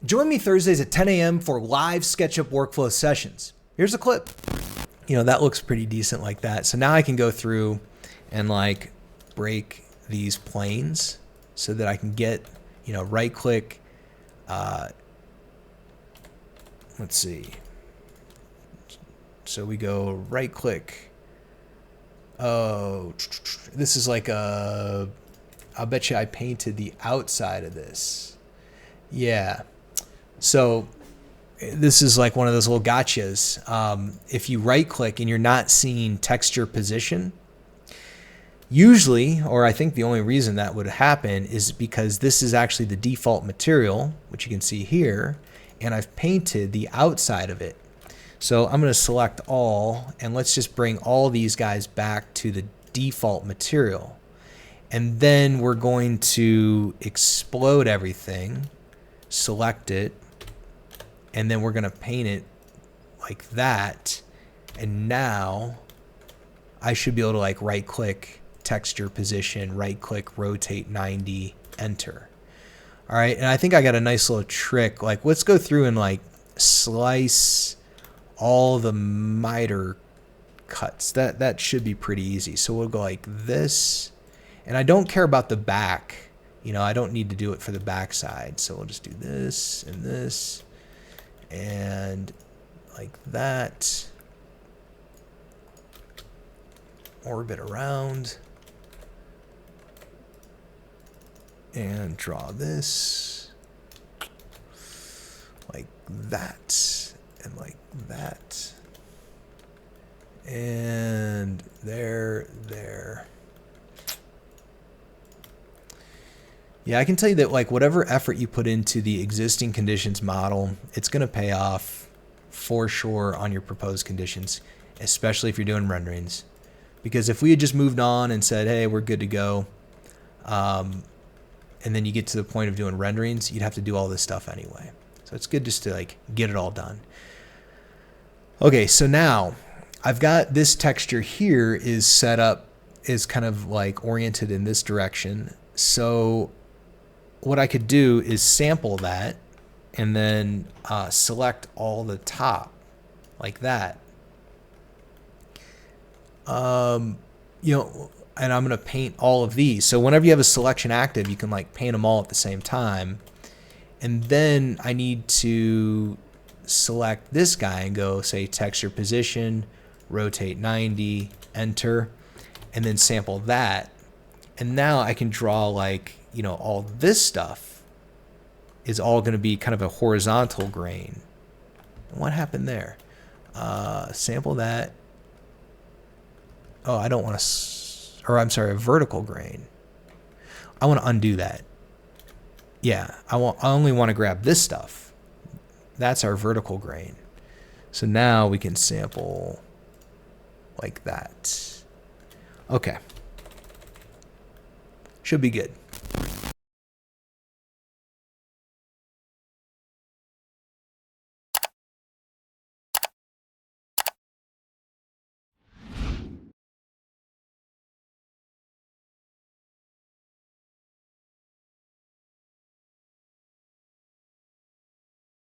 Join me Thursdays at 10 a.m. for live SketchUp workflow sessions. Here's a clip. You know, that looks pretty decent like that. So now I can go through and like break these planes so that I can get, you know, right click. Let's see. So we go right click. Oh, this is like a, I'll bet you I painted the outside of this. Yeah. So this is like one of those little gotchas. If you right click and you're not seeing texture position, usually, or I think the only reason that would happen is because this is actually the default material, which you can see here, and I've painted the outside of it. So I'm going to select all, and let's just bring all these guys back to the default material. And then we're going to explode everything, select it, and then we're going to paint it like that. And now I should be able to like right click, texture position, right click, rotate 90, enter. All right. And I think I got a nice little trick. Like, let's go through and like slice all the miter cuts. That should be pretty easy. So we'll go like this, and I don't care about the back. You know, I don't need to do it for the back side. So we'll just do this and this and like that. Orbit around and draw this like that and like that and there. Yeah, I can tell you that like whatever effort you put into the existing conditions model, it's going to pay off for sure on your proposed conditions, especially if you're doing renderings. Because if we had just moved on and said, hey, we're good to go, and then you get to the point of doing renderings, you'd have to do all this stuff anyway. So it's good just to like get it all done. Okay, so now I've got this texture here is set up, is kind of like oriented in this direction. So what I could do is sample that and then select all the top like that. You know, and I'm going to paint all of these. So whenever you have a selection active, you can like paint them all at the same time. And then I need to select this guy and go say texture position, rotate 90, enter, and then sample that. And now I can draw like, you know, all this stuff is all going to be kind of a horizontal grain. And what happened there? Sample that. Oh, I don't want to, or I'm sorry, a vertical grain. I want to undo that. Yeah, I only want to grab this stuff. That's our vertical grain. So now we can sample like that. Okay. Should be good.